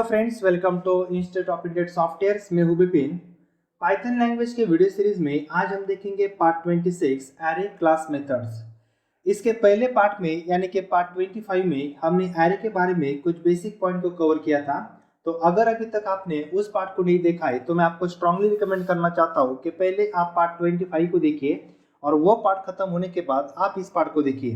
Friends, welcome to institute of integrated softwares. मैं हूं Vipin. Python language के वीडियो सीरीज में आज हम देखेंगे पार्ट 26 एरे क्लास मेथड्स। इसके पहले पार्ट में यानी कि पार्ट 25 में हमने एरे के बारे में कुछ बेसिक पॉइंट को कवर किया था। तो अगर अभी तक आपने उस पार्ट को नहीं देखा है तो मैं आपको स्ट्रांगली रिकमेंड करना चाहता हूँ कि पहले आप पार्ट 25 को देखिए और वो पार्ट खत्म होने के बाद आप इस पार्ट को देखिए।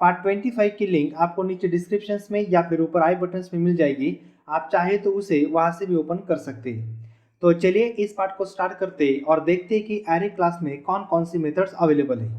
पार्ट 25 की लिंक आपको नीचे डिस्क्रिप्शन में या फिर ऊपर आई बटन में मिल जाएगी। आप चाहे तो उसे वहां से भी ओपन कर सकते हैं। तो चलिए इस पार्ट को स्टार्ट करते हैं और देखते हैं कि एरे क्लास में कौन कौन सी मेथड्स अवेलेबल है।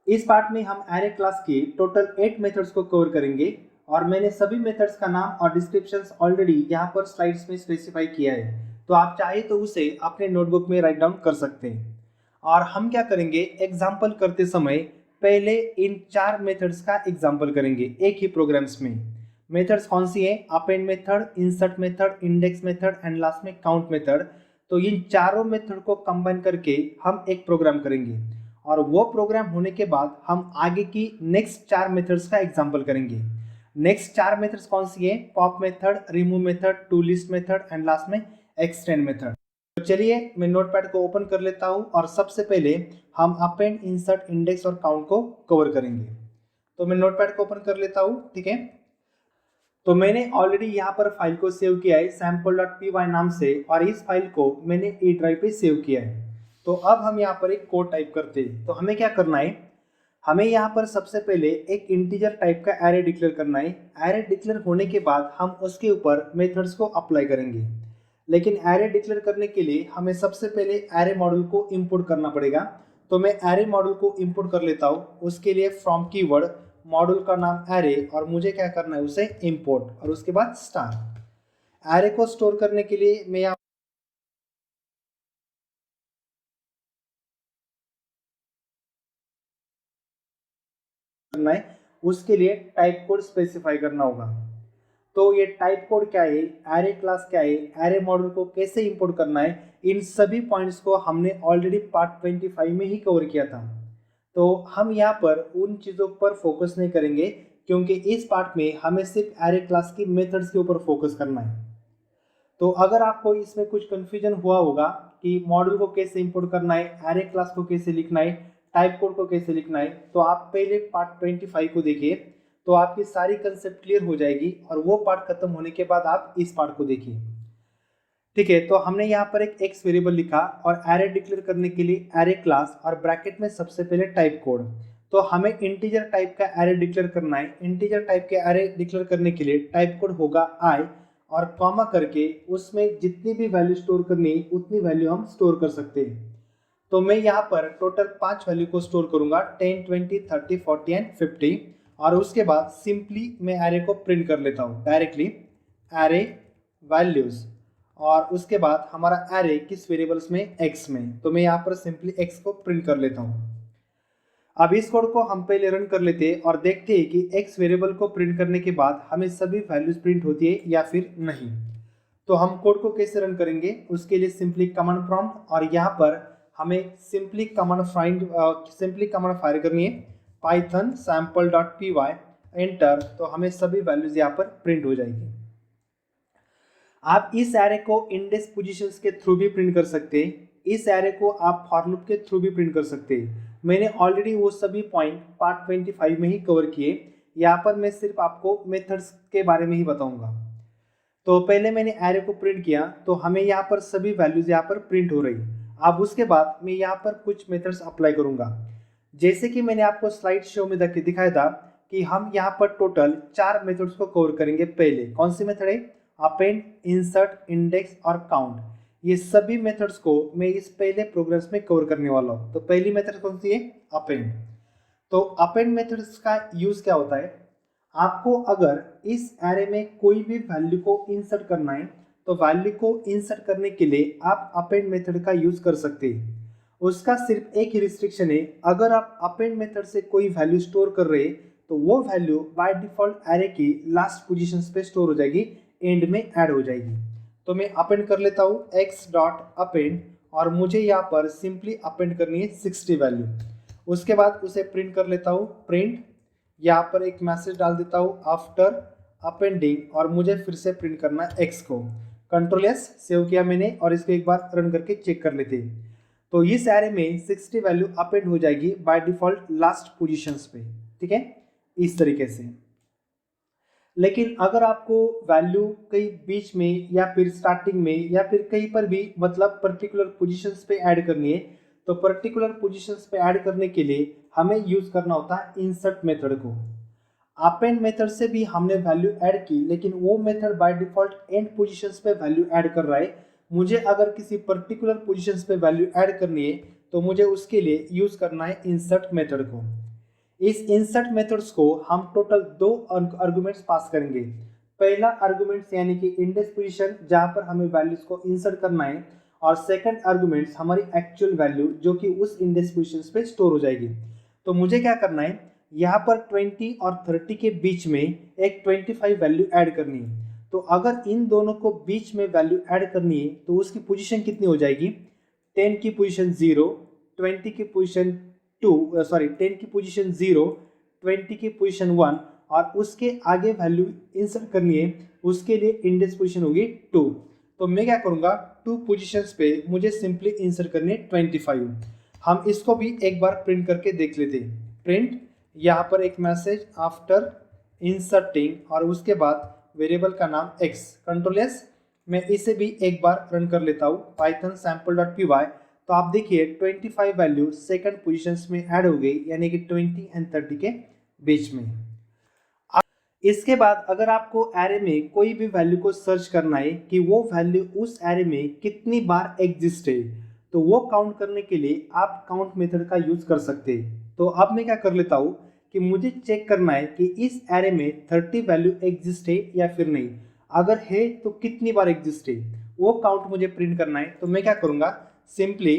इस पार्ट में हम एरे क्लास की टोटल 8 मेथड्स को कवर करेंगे और मैंने सभी मेथड्स का नाम और डिस्क्रिप्शंस ऑलरेडी यहाँ पर स्लाइड्स में स्पेसिफाई किया है। तो आप चाहे तो उसे अपने नोटबुक में राइट डाउन कर सकते हैं। और हम क्या करेंगे, एग्जाम्पल करते समय पहले इन 4 मेथड्स का एग्जाम्पल करेंगे एक ही प्रोग्राम्स में। मेथड्स कौन सी है? Append method, insert method, index method and last में काउंट मेथड। तो इन चारों मेथड को कंबाइन करके हम एक प्रोग्राम करेंगे और वो प्रोग्राम होने के बाद हम आगे की नेक्स्ट 4 मेथड्स का एग्जांपल करेंगे। नेक्स्ट 4 मेथड्स कौन सी है? Pop method, remove method, to list method and last में एक्सटेंड मेथड। तो चलिए मैं नोटपैड को ओपन कर लेता हूं और सबसे पहले हम अपेंड, इंसर्ट, इंडेक्स और काउंट को कवर करेंगे। तो मैं नोटपैड को ओपन कर लेता हूं, ठीक है। तो मैंने ऑलरेडी यहाँ पर फाइल को सेव किया है sample.py नाम से और इस फाइल को मैंने ई ड्राइव पे सेव किया है। तो अब हम यहाँ पर एक कोड टाइप करते हैं। तो हमें क्या करना है, हमें यहाँ पर सबसे पहले एक इंटीजर टाइप का एरे डिक्लेयर करना है। एरे डिक्लेयर होने के बाद हम उसके ऊपर मेथड्स को अप्लाई करेंगे। लेकिन एरे डिक्लेयर करने के लिए हमें सबसे पहले एरे मॉड्यूल को इंपोर्ट करना पड़ेगा। तो मैं एरे मॉड्यूल को इंपोर्ट कर लेता हूँ। उसके लिए फ्रॉम कीवर्ड, मॉड्यूल का नाम एरे और मुझे क्या करना है, उसे इंपोर्ट और उसके बाद स्टार। एरे को स्टोर करने के लिए मैं यहाँ करना है, उसके लिए टाइप कोड स्पेसिफाई करना होगा। तो ये टाइप कोड क्या है, एरे क्लास क्या है, एरे मॉड्यूल को कैसे इंपोर्ट करना है, इन सभी पॉइंट्स को हमने ऑलरेडी पार्ट 25 में ही कवर किया था। तो हम यहाँ पर उन चीज़ों पर फोकस नहीं करेंगे क्योंकि इस पार्ट में हमें सिर्फ एरे क्लास की मेथड्स के ऊपर फोकस करना है। तो अगर आपको इसमें कुछ कंफ्यूजन हुआ होगा कि मॉड्यूल को कैसे इंपोर्ट करना है, एरे क्लास को कैसे लिखना है, टाइप कोड को कैसे लिखना है, तो आप पहले पार्ट 25 को देखिए तो आपकी सारी कंसेप्ट क्लियर हो जाएगी और वो पार्ट खत्म होने के बाद आप इस पार्ट को देखिए, ठीक है। तो हमने यहाँ पर एक एक्स वेरिएबल लिखा और एरे डिक्लेयर करने के लिए एरे क्लास और ब्रैकेट में सबसे पहले टाइप कोड। तो हमें इंटीजर टाइप का एरे डिक्लेयर करना है। इंटीजर टाइप के एरे डिक्लेयर करने के लिए टाइप कोड होगा आई और कॉमा करके उसमें जितनी भी वैल्यू स्टोर करनी है उतनी वैल्यू हम स्टोर कर सकते हैं। तो मैं यहाँ पर टोटल 5 वैल्यू को स्टोर करूंगा, 10, 20, 30, 40 एंड 50 और उसके बाद सिंपली मैं एरे को प्रिंट कर लेता हूँ डायरेक्टली एरे वैल्यूज और उसके बाद हमारा एरे किस वेरिएबल्स में, एक्स में। तो मैं यहाँ पर सिंपली एक्स को प्रिंट कर लेता हूँ। अब इस कोड को हम पहले रन कर लेते हैं और देखते हैं कि एक्स वेरिएबल को प्रिंट करने के बाद हमें सभी वैल्यूज प्रिंट होती है या फिर नहीं। तो हम कोड को कैसे रन करेंगे, उसके लिए सिंपली कमांड प्रॉम्प्ट और यहाँ पर हमें सिंपली कमांड फायर करनी है पाइथन sample.py एंटर। तो हमें सभी वैल्यूज यहाँ पर प्रिंट हो जाएगी। आप इस एरे को इंडेक्स पोजीशंस के थ्रू भी प्रिंट कर सकते हैं। इस एरे को आप फॉर लूप के थ्रू भी प्रिंट कर सकते हैं। मैंने ऑलरेडी वो सभी पॉइंट पार्ट 25 में ही कवर किए। यहाँ पर मैं सिर्फ आपको मेथड्स के बारे में ही बताऊंगा। तो पहले मैंने एरे को प्रिंट किया तो हमें यहाँ पर सभी वैल्यूज यहाँ पर प्रिंट हो रही। अब उसके बाद मैं यहाँ पर कुछ मेथड्स अप्लाई करूंगा। जैसे कि मैंने आपको स्लाइड शो में दिखाया था कि हम यहाँ पर टोटल 4 मेथड्स को कवर करेंगे। पहले कौन सी मेथड है? अपेंड, इंसर्ट, इंडेक्स और काउंट। ये सभी मेथड्स को मैं इस पहले प्रोग्राम्स में कवर करने वाला हूँ। तो पहली मेथड कौन सी है? अपेंड। तो अपेंड मेथड्स का यूज क्या होता है, आपको अगर इस एरे में कोई भी वैल्यू को इंसर्ट करना है तो वैल्यू को इंसर्ट करने के लिए आप अपेंड मेथड का यूज कर सकते हैं। उसका सिर्फ एक ही रिस्ट्रिक्शन है, अगर आप अपेंड मेथड से कोई वैल्यू स्टोर कर रहे हैं तो वो वैल्यू बाय डिफॉल्ट एरे की लास्ट पोजीशन पे स्टोर हो जाएगी, एंड में ऐड हो जाएगी। तो मैं अपेंड कर लेता हूँ x.append और मुझे यहाँ पर सिंपली अपेंड करनी है 60 वैल्यू। उसके बाद उसे प्रिंट कर लेता हूँ, प्रिंट, यहाँ पर एक मैसेज डाल देता हूँ आफ्टर अपेंडिंग और मुझे फिर से प्रिंट करना है x को। कंट्रोल एस सेव किया मैंने और इसको एक बार रन करके चेक कर लेते हैं। तो इस एरे में 60 वैल्यू अपेंड हो जाएगी बाय डिफॉल्ट लास्ट पोजीशंस पे, ठीक है, इस तरीके से। लेकिन अगर आपको वैल्यू कहीं बीच में या फिर स्टार्टिंग में या फिर कहीं पर भी मतलब पर्टिकुलर पोजीशंस पे ऐड करनी है, तो पर्टिकुलर पोजीशंस पे ऐड करने के लिए हमें यूज करना होता है इंसर्ट मेथड को। अपेंड मेथड से भी हमने वैल्यू ऐड की, लेकिन वो method by default and positions पे वैल्यू ऐड कर रहा है। मुझे अगर किसी पर्टिकुलर पोजीशंस पे वैल्यू ऐड करनी है तो मुझे उसके लिए यूज करना है इंसर्ट मेथड को। इस इंसर्ट मेथड्स को हम टोटल 2 आर्गुमेंट्स पास करेंगे। पहला आर्गुमेंट्स यानी कि इंडेक्स पोजीशन जहां पर हमें वैल्यूज को इंसर्ट करना है, और सेकंड आर्गुमेंट्स हमारी एक्चुअल वैल्यू जो कि उस इंडेक्स पोजीशंस पे स्टोर हो जाएगी। तो मुझे क्या करना है, यहाँ पर 20 और 30 के बीच में एक 25 वैल्यू ऐड करनी है। तो अगर इन दोनों को बीच में वैल्यू ऐड करनी है तो उसकी पोजीशन कितनी हो जाएगी, 10 की पोजीशन 0, 20 की पोजीशन 10 की पोजीशन 0, 20 की पोजीशन 1, और उसके आगे वैल्यू इंसर्ट करनी है, उसके लिए इंडेक्स पोजीशन होगी 2। तो मैं क्या करूंगा, 2 पोजीशंस पे मुझे सिंपली इंसर्ट करनी है 25। हम इसको भी एक बार प्रिंट करके देख लेते हैं। प्रिंट, यहाँ पर एक मैसेज आफ्टर इंसर्टिंग और उसके बाद वेरिएबल का नाम x, कंट्रोल एस। मैं इसे भी एक बार रन कर लेता हूँ, पाइथन sample.py। तो आप देखिए 25 वैल्यू सेकंड पोजीशंस में ऐड हो गई, यानी कि 20 एंड 30 के बीच में। इसके बाद अगर आपको एरे में कोई भी वैल्यू को सर्च करना है कि वो वैल्यू उस एरे में कितनी बार एग्जिस्ट है, तो वो काउंट करने के लिए आप काउंट मेथड का यूज कर सकते हैं। तो अब मैं क्या कर लेता हूँ कि मुझे चेक करना है कि इस एरे में 30 वैल्यू एग्जिस्ट है या फिर नहीं। अगर है तो कितनी बार एग्जिस्ट है, वो काउंट मुझे प्रिंट करना है। तो मैं क्या करूँगा, simply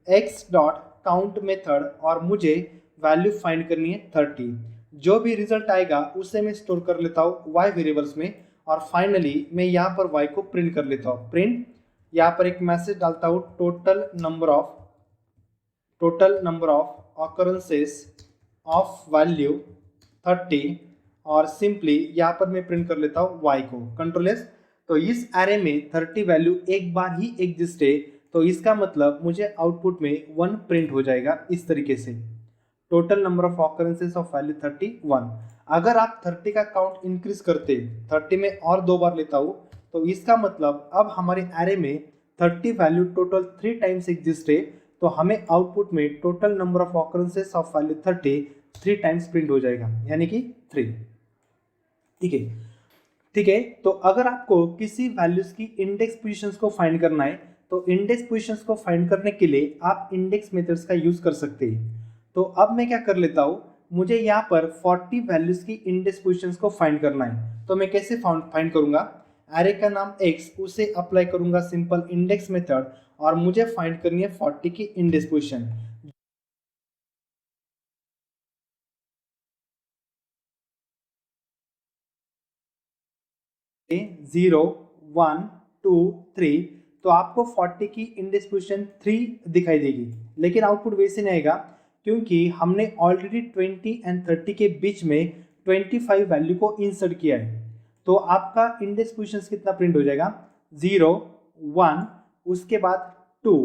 x dot count method और मुझे वैल्यू फाइंड करनी है 30। जो भी रिजल्ट आएगा उसे मैं स्टोर कर लेता हूँ y वेरिएबल्स में, और फाइनली मैं यहाँ पर y को प्रिंट कर लेता हूँ। प्रिंट, यहाँ पर एक मैसेज डालता हूँ, total number of occurrences of value 30, और सिंपली यहाँ पर मैं प्रिंट कर लेता हूँ y को, कंट्रोल एस। तो इस एरे में 30 वैल्यू एक बार ही एग्जिस्ट है, तो इसका मतलब मुझे आउटपुट में 1 प्रिंट हो जाएगा इस तरीके से। Total number of occurrences of value 31। अगर आप 30 का काउंट इंक्रीज करते 30 में और 2 बार लेता हूँ, तो इसका मतलब अब हमारे एरे में 30 वैल्यू टोटल 3 टाइम्स एग्जिस्ट है। तो हमें आउटपुट में total number of occurrences of value 30 3 times print हो जाएगा, यानी कि 3। ठीक है, ठीक है। तो अगर आपको किसी वैल्यूज की इंडेक्स पोजीशंस को फाइंड करना है, तो इंडेक्स पोजीशंस को फाइंड करने के लिए आप इंडेक्स मेथड्स का यूज कर सकते हैं। तो अब मैं क्या कर लेता हूँ, मुझे यहाँ पर 40 वैल्यूज की इंडेक्स पोजीशंस को फाइंड करना है। तो मैं कैसे फाइंड करूंगा, एरे का नाम x, उसे अप्लाई करूंगा सिंपल इंडेक्स मेथड, और मुझे फाइंड करनी है 40 की इंडेक्स पोजीशन। 0 1 2 3, तो आपको 40 की इंडेक्स पोजीशन 3 दिखाई देगी, लेकिन आउटपुट वैसे नहीं आएगा क्योंकि हमने ऑलरेडी 20 एंड 30 के बीच में 25 वैल्यू को इंसर्ट किया है। तो आपका इंडेक्स पोजीशन कितना प्रिंट हो जाएगा, 0 1, उसके बाद 2,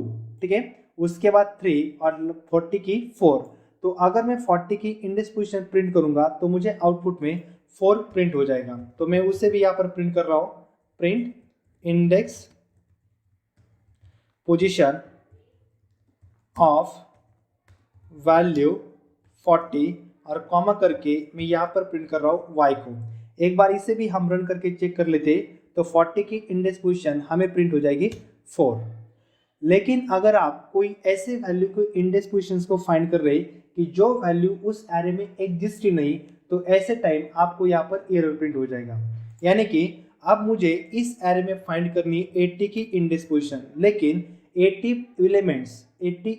ठीक है, उसके बाद 3 और 40 की 4। तो अगर मैं 40 की इंडेक्स पोजीशन प्रिंट करूंगा तो मुझे आउटपुट में 4 प्रिंट हो जाएगा। तो मैं उसे भी यहाँ पर प्रिंट कर रहा हूँ, print index position of value 40 और कॉमा करके मैं यहाँ पर प्रिंट कर रहा हूँ y को। एक बार इसे भी हम रन करके चेक कर लेते, तो 40 की इंडेक्स पोजीशन हमें प्रिंट हो जाएगी 4। लेकिन अगर आप कोई ऐसे वैल्यू को इंडेक्स पोजीशंस को फाइंड कर रहे कि जो वैल्यू उस एरे में एग्जिस्ट ही नहीं, तो ऐसे टाइम आपको यहाँ पर एरर प्रिंट हो जाएगा। यानी कि अब मुझे इस एरे में फाइंड करनी है 80 की इंडेक्स पोजीशन, लेकिन 80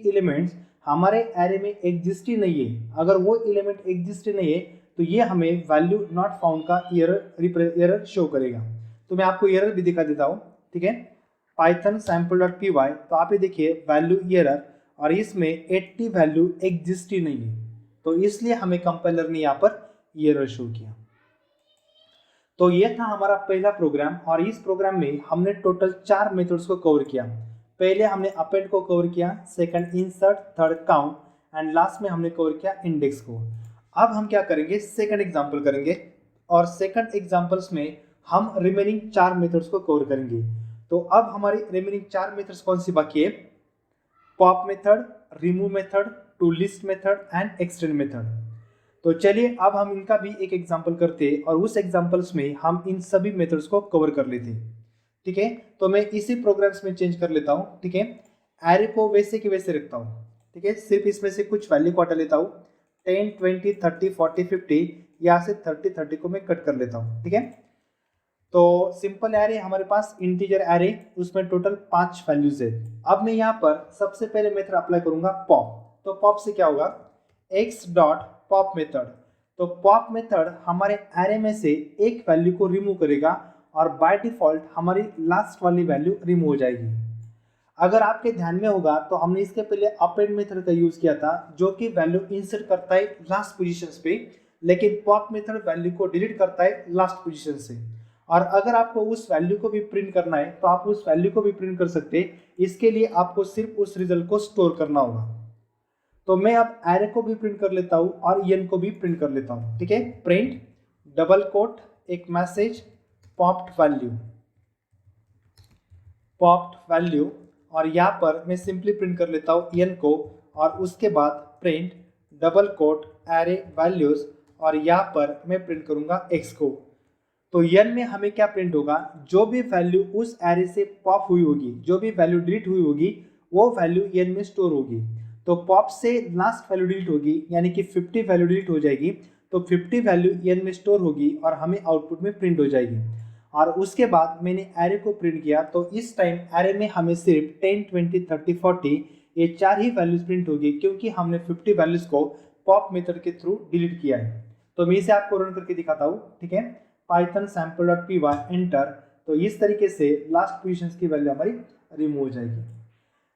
एलिमेंट्स हमारे एरे में एग्जिस्ट ही नहीं है। अगर वो एलिमेंट एग्जिस्ट नहीं है तो ये हमें वैल्यू नॉट फाउंड का एरर शो करेगा। तो मैं आपको एरर भी दिखा देता हूँ, ठीक है, पाइथन sample.py। तो आप ये देखिए वैल्यू एरर, और इसमें 80 वैल्यू एग्जिस्ट ही नहीं है, तो इसलिए हमें कंपाइलर ने यहाँ पर एरर शो किया। तो ये था हमारा पहला प्रोग्राम और इस प्रोग्राम में हमने टोटल 4 मेथड्स को कवर किया। पहले हमने अपेंड को कवर किया, second insert, third count and last में हमने कवर किया इंडेक्स को। अब हम क्या करेंगे, सेकंड एग्जांपल करेंगे और सेकंड एग्जांपल्स में हम रिमेनिंग 4 मेथड्स को कवर करेंगे। तो अब हमारी रिमेनिंग 4 मेथड्स कौन सी बाकी है, pop method, remove method, to list method and extend method. तो चलिए अब हम इनका भी एक एग्जांपल करते हैं और उस एग्जांपल्स में हम इन सभी मेथड्स को कवर कर लेते हैं। ठीक है, तो मैं इसी प्रोग्राम्स में चेंज कर लेता हूँ। ठीक है, एरे को वैसे के वैसे रखता हूँ। ठीक है, सिर्फ इसमें से कुछ वैल्यू को हटा लेता हूँ, 10, 20, 30, 40, 50, यहाँ से 30 को मैं कट कर लेता हूँ। ठीक है, तो सिंपल एरे हमारे पास इंटीजर एरे, उसमें टोटल 5 वैल्यूज है। अब मैं यहाँ पर सबसे पहले मेथड अप्लाई करूंगा पॉप। तो पॉप से क्या होगा, x डॉट पॉप मेथड। तो पॉप मेथड हमारे एरे में से एक वैल्यू को रिमूव करेगा और बाय डिफॉल्ट हमारी लास्ट वाली वैल्यू रिमूव हो जाएगी। अगर आपके ध्यान में होगा तो हमने इसके पहले अपेंड मेथड का यूज किया था, जो कि वैल्यू इंसर्ट करता है लास्ट पोजीशंस पे, लेकिन पॉप मेथड वैल्यू को डिलीट करता है लास्ट पोजीशन से। और अगर आपको उस वैल्यू को भी प्रिंट करना है तो आप उस वैल्यू को भी प्रिंट कर सकते हैं। इसके लिए आपको सिर्फ उस रिजल्ट को स्टोर करना होगा। तो मैं अब एरे को भी प्रिंट कर लेता हूं और एन को भी प्रिंट कर लेता हूं। ठीक है, प्रिंट डबल कोट एक मैसेज पॉप्ड वैल्यू और यहाँ पर मैं सिंपली प्रिंट कर लेता हूँ एन को और उसके बाद print double quote array values और यहाँ पर मैं प्रिंट करूंगा एक्स को। तो एन में हमें क्या प्रिंट होगा, जो भी वैल्यू उस एरे से पॉप हुई होगी, जो भी वैल्यू डिलीट हुई होगी, वो वैल्यू एन में स्टोर होगी। तो पॉप से लास्ट वैल्यू डिलीट होगी, यानी कि 50 वैल्यू डिलीट हो जाएगी। तो 50 वैल्यू एन में स्टोर होगी और हमें आउटपुट में प्रिंट हो जाएगी। और उसके बाद मैंने एरे को प्रिंट किया, तो इस टाइम एरे में हमें सिर्फ 10, 20, 30, 40 ये 4 ही वैल्यूज प्रिंट होगी, क्योंकि हमने 50 वैल्यूज को पॉप मेथड के थ्रू डिलीट किया है। तो मैं इसे आपको रन करके दिखाता हूँ। ठीक है, पाइथन sample.py एंटर। तो इस तरीके से लास्ट पोजीशंस की वैल्यू हमारी रिमूव हो जाएगी।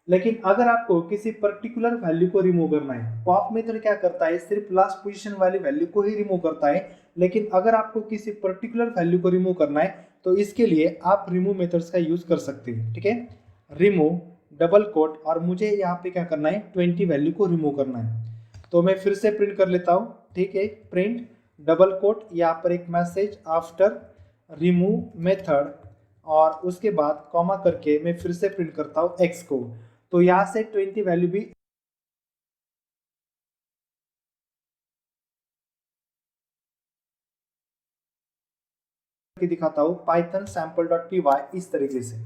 लेकिन अगर आपको किसी पर्टिकुलर वैल्यू को रिमूव करना है, पॉप मेथड क्या करता है, सिर्फ लास्ट पोजीशन वाली वैल्यू को ही रिमूव करता है। लेकिन अगर आपको किसी पर्टिकुलर वैल्यू को रिमूव करना है तो इसके लिए आप रिमूव मेथड्स का यूज कर सकते हैं। ठीक है, रिमूव डबल कोट और मुझे यहाँ पे क्या करना है, 20 वैल्यू को रिमूव करना है। तो मैं फिर से प्रिंट कर लेता हूँ। ठीक है, प्रिंट डबल कोट, यहाँ पर एक मैसेज आफ्टर रिमूव मेथड और उसके बाद कॉमा करके मैं फिर से प्रिंट करता हूँ एक्स को। तो यहाँ से 20 वैल्यू भी दिखाता हूँ पाइथन sample.py इस तरीके से।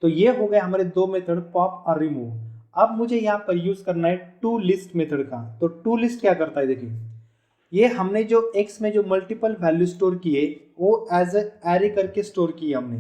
तो ये हो गए हमारे दो मेथड, पॉप और रिमूव। अब मुझे यहाँ पर यूज करना है टू लिस्ट मेथड का। तो टू लिस्ट क्या करता है, देखिए ये हमने जो x में जो मल्टीपल वैल्यू स्टोर किए वो एज एरे करके स्टोर किए हमने।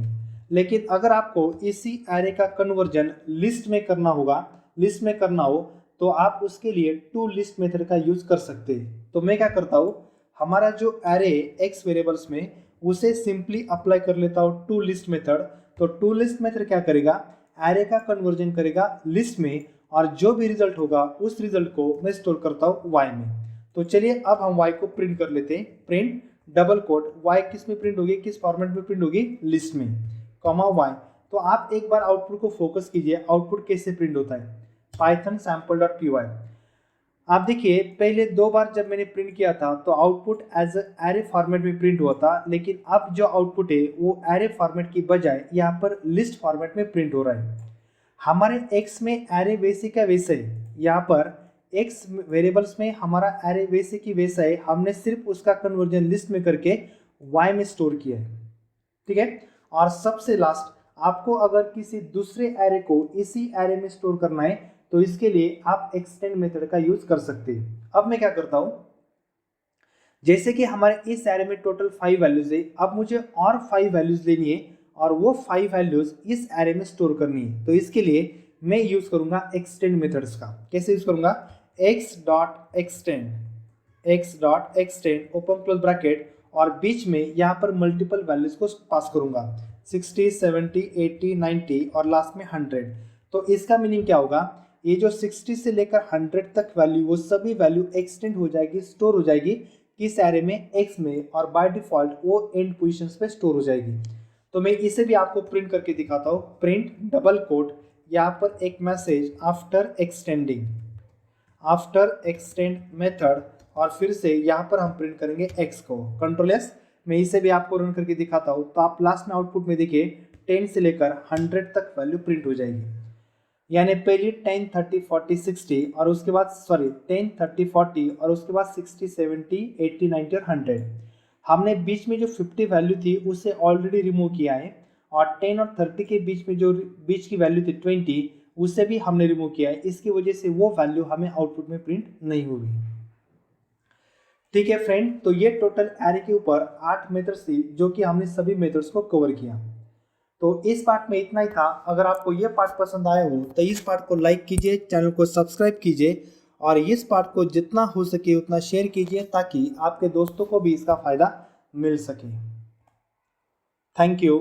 लेकिन अगर आपको इसी एरे का कन्वर्जन लिस्ट में करना होगा, लिस्ट में करना हो, तो आप उसके लिए टू लिस्ट मेथड का यूज कर सकते हैं। तो मैं क्या करता हूँ, हमारा जो एरे x वेरिएबल्स में उसे सिंपली अप्लाई कर लेता हूँ टू लिस्ट मेथड। तो टू लिस्ट मेथड क्या करेगा, एरे का कन्वर्जन करेगा लिस्ट में और जो भी रिजल्ट होगा उस रिजल्ट को मैं स्टोर करता हूँ y में। तो चलिए अब हम y को प्रिंट कर लेते हैं। प्रिंट डबल कोट y किस में प्रिंट होगी, किस फॉर्मेट में प्रिंट होगी, लिस्ट में, कॉमा y। तो आप एक बार आउटपुट को फोकस कीजिए, आउटपुट कैसे प्रिंट होता है, पाइथन sample.py। आप देखिए पहले 2 बार जब मैंने प्रिंट किया था तो आउटपुट एज एरे फॉर्मेट में प्रिंट हुआ था, लेकिन अब जो आउटपुट है वो एरे फॉर्मेट की बजाय यहाँ पर लिस्ट फॉर्मेट में प्रिंट हो रहा है। हमारे x में एरे वैसे का वैसे है, यहाँ पर x वेरिएबल्स में हमारा एरे वैसे की वैसा है, हमने सिर्फ उसका कन्वर्जन लिस्ट में करके y में स्टोर किया है। ठीक है, और सबसे लास्ट आपको अगर किसी दूसरे एरे को इसी एरे में स्टोर करना है तो इसके लिए आप एक्सटेंड मेथड का यूज कर सकते हैं। अब मैं क्या करता हूं, जैसे कि हमारे इस एरे में टोटल 5 वैल्यूज है, अब मुझे और 5 वैल्यूज लेनी है और वो 5 वैल्यूज इस एरे में स्टोर करनी है। तो इसके लिए मैं यूज करूंगा एक्सटेंड मेथड्स का। कैसे यूज करूंगा, x dot extend open close bracket और बीच में यहाँ पर मल्टीपल वैल्यूज को पास करूंगा, 60, 70, 80, 90 और लास्ट में 100। तो इसका मीनिंग क्या होगा, ये जो 60 से लेकर 100 तक वैल्यू, वो सभी वैल्यू एक्सटेंड हो जाएगी, स्टोर हो जाएगी किस एरे में, एक्स में, और बाय डिफॉल्ट वो एंड पोजीशंस पे स्टोर हो जाएगी। तो मैं इसे भी आपको प्रिंट करके दिखाता हूँ। प्रिंट डबल कोट, यहाँ पर एक message after extending, after extend method, और फिर से यहाँ पर हम प्रिंट करेंगे एक्स को, कंट्रोल एस। मैं इसे भी आपको रन करके दिखाता हूँ। तो आप लास्ट में आउटपुट में देखिए 10 से लेकर 100 तक वैल्यू प्रिंट हो जाएगी। यानी पहली 10, 30, 40, 60 और उसके बाद 10, 30, 40 और उसके बाद 60, 70, 80, 90 और 100। हमने बीच में जो 50 वैल्यू थी उसे ऑलरेडी रिमूव किया है, और 10 और 30 के बीच में जो बीच की वैल्यू थी 20, उसे भी हमने रिमूव किया है। इसकी वजह से वो वैल्यू हमें आउटपुट में प्रिंट नहीं होगी। ठीक है फ्रेंड, तो ये टोटल एरे के ऊपर 8 मेथड्स थी जो कि हमने सभी मेथड्स को कवर किया। तो इस पार्ट में इतना ही था। अगर आपको ये पार्ट पसंद आया हो तो इस पार्ट को लाइक कीजिए, चैनल को सब्सक्राइब कीजिए, और इस पार्ट को जितना हो सके उतना शेयर कीजिए ताकि आपके दोस्तों को भी इसका फायदा मिल सके। Thank you.